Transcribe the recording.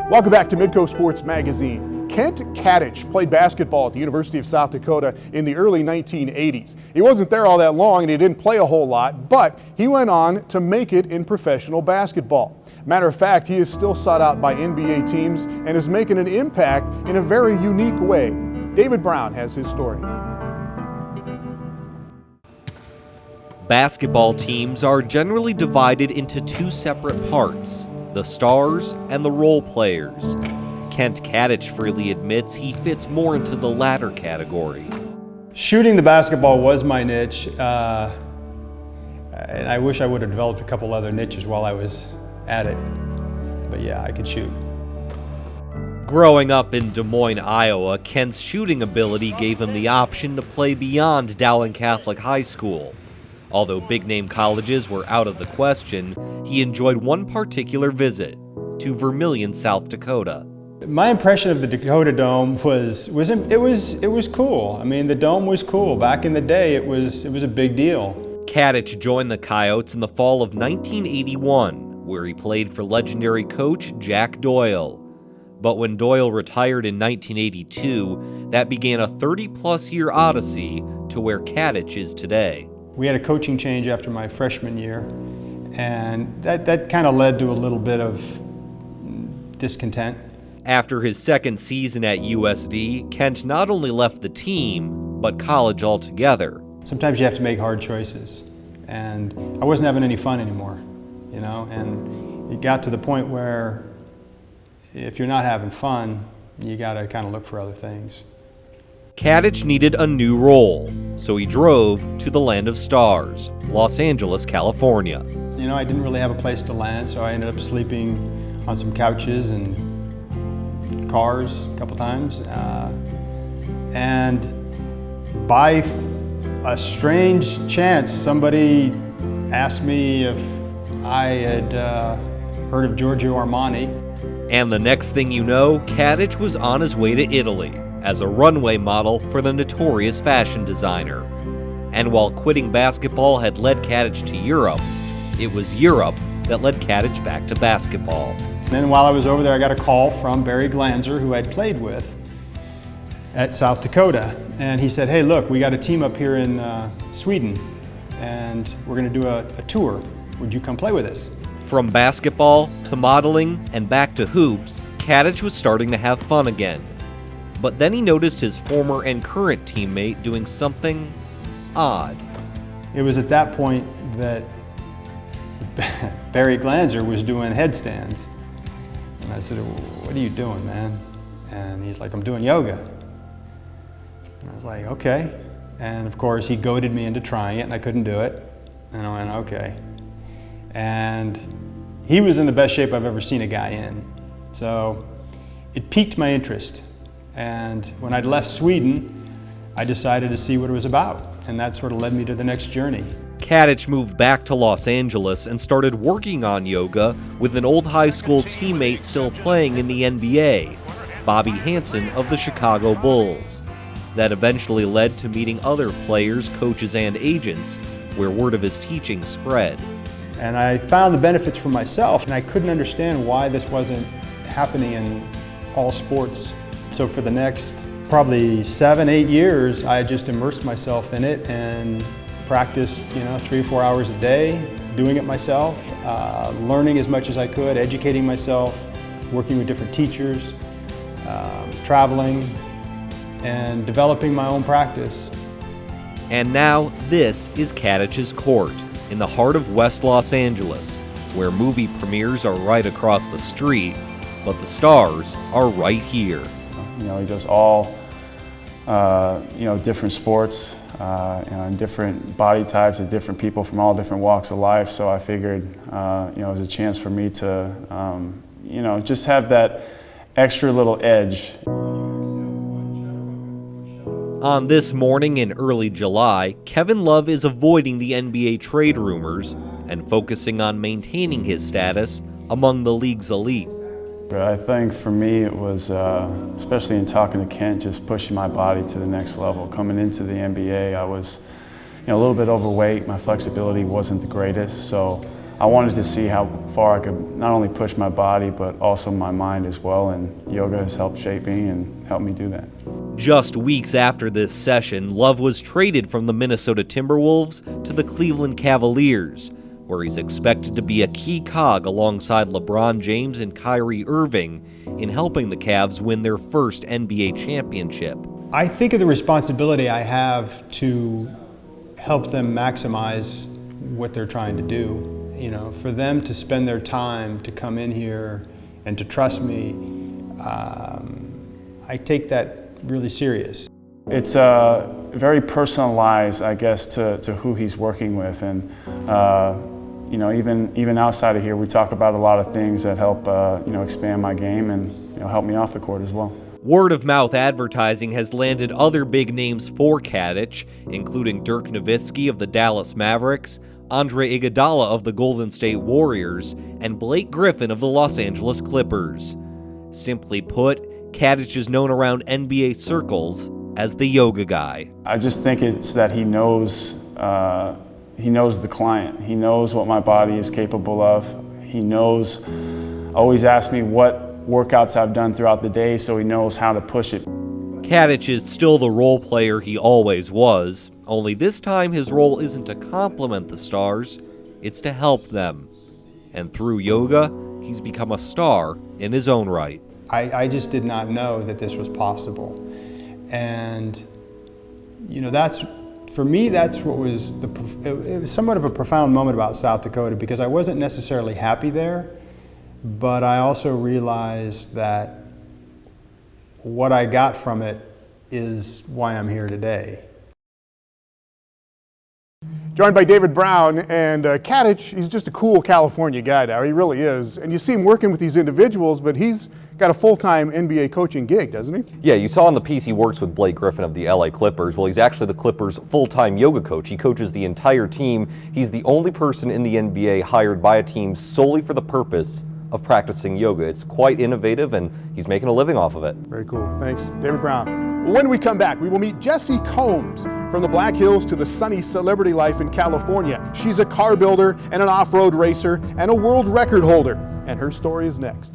Welcome back to Midco Sports Magazine. Kent Katich played basketball at the University of South Dakota in the early 1980s. He wasn't there all that long and he didn't play a whole lot, but he went on to make it in professional basketball. Matter of fact, he is still sought out by NBA teams and is making an impact in a very unique way. David Brown has his story. Basketball teams are generally divided into two separate parts, the stars and the role players. Kent Katich freely admits he fits more into the latter category. Shooting the basketball was my niche, and I wish I would have developed a couple other niches while I was at it. But yeah, I could shoot. Growing up in Des Moines, Iowa, Kent's shooting ability gave him the option to play beyond Dowling Catholic High School. Although big-name colleges were out of the question, he enjoyed one particular visit, to Vermillion, South Dakota. My impression of the Dakota Dome was cool. I mean, the dome was cool. Back in the day, it was a big deal. Katich joined the Coyotes in the fall of 1981, where he played for legendary coach Jack Doyle. But when Doyle retired in 1982, that began a 30-plus year odyssey to where Katich is today. We had a coaching change after my freshman year, and that kind of led to a little bit of discontent. After his second season at USD, Kent not only left the team, but college altogether. Sometimes you have to make hard choices, and I wasn't having any fun anymore, you know, and it got to the point where if you're not having fun, you gotta kind of look for other things. Katich needed a new role, so he drove to the land of stars, Los Angeles, California. You know, I didn't really have a place to land, so I ended up sleeping on some couches and cars a couple times. And by a strange chance, somebody asked me if I had heard of Giorgio Armani. And the next thing you know, Katich was on his way to Italy as a runway model for the notorious fashion designer. And while quitting basketball had led Katich to Europe, it was Europe that led Katich back to basketball. And then while I was over there, I got a call from Barry Glanzer, who I'd played with at South Dakota. And he said, hey, look, we got a team up here in Sweden, and we're gonna do a tour. Would you come play with us? From basketball to modeling and back to hoops, Katich was starting to have fun again. But then he noticed his former and current teammate doing something odd. It was at that point that Barry Glanzer was doing headstands. And I said, what are you doing, man? And he's like, I'm doing yoga. And I was like, okay. And of course, he goaded me into trying it, and I couldn't do it. And I went, okay. And he was in the best shape I've ever seen a guy in. So it piqued my interest. And when I'd left Sweden, I decided to see what it was about. And that sort of led me to the next journey. Katich moved back to Los Angeles and started working on yoga with an old high school teammate still playing in the NBA, Bobby Hansen of the Chicago Bulls. That eventually led to meeting other players, coaches, and agents, where word of his teaching spread. And I found the benefits for myself, and I couldn't understand why this wasn't happening in all sports. So for the next probably 7, 8 years, I just immersed myself in it and practiced, 3 or 4 hours a day, doing it myself, learning as much as I could, educating myself, working with different teachers, traveling, and developing my own practice. And now this is Katich's court, in the heart of West Los Angeles, where movie premieres are right across the street, but the stars are right here. He does all, different sports, and different body types and different people from all different walks of life. So I figured, it was a chance for me to, just have that extra little edge. On this morning in early July, Kevin Love is avoiding the NBA trade rumors and focusing on maintaining his status among the league's elite. But I think for me it was, especially in talking to Kent, just pushing my body to the next level. Coming into the NBA, I was a little bit overweight. My flexibility wasn't the greatest, so I wanted to see how far I could not only push my body, but also my mind as well, and yoga has helped shape me and helped me do that. Just weeks after this session, Love was traded from the Minnesota Timberwolves to the Cleveland Cavaliers, where he's expected to be a key cog alongside LeBron James and Kyrie Irving in helping the Cavs win their first NBA championship. I think of the responsibility I have to help them maximize what they're trying to do. You know, for them to spend their time to come in here and to trust me, I take that really serious. It's very personalized, I guess, to who he's working with, and you know, even outside of here, we talk about a lot of things that help you know, expand my game and, you know, help me off the court as well. Word-of-mouth advertising has landed other big names for Katich, including Dirk Nowitzki of the Dallas Mavericks, Andre Iguodala of the Golden State Warriors, and Blake Griffin of the Los Angeles Clippers. Simply put, Katich is known around NBA circles as the yoga guy. I just think it's that he knows the client. He knows what my body is capable of. He knows, always asks me what workouts I've done throughout the day, so he knows how to push it. Katich is still the role player he always was, only this time his role isn't to complement the stars, it's to help them. And through yoga, he's become a star in his own right. I just did not know that this was possible. And, you know, that's, for me, that's what was, it was somewhat of a profound moment about South Dakota, because I wasn't necessarily happy there, but I also realized that what I got from it is why I'm here today. Joined by David Brown, and Katich, he's just a cool California guy now, he really is. And you see him working with these individuals, but he's got a full-time NBA coaching gig, doesn't he? Yeah, you saw on the piece he works with Blake Griffin of the LA Clippers. Well, he's actually the Clippers' full-time yoga coach. He coaches the entire team. He's the only person in the NBA hired by a team solely for the purpose of practicing yoga. It's quite innovative, and he's making a living off of it. Very cool. Thanks, David Brown. When we come back, we will meet Jessie Combs. From the Black Hills to the sunny celebrity life in California. She's a car builder and an off-road racer and a world record holder. And her story is next.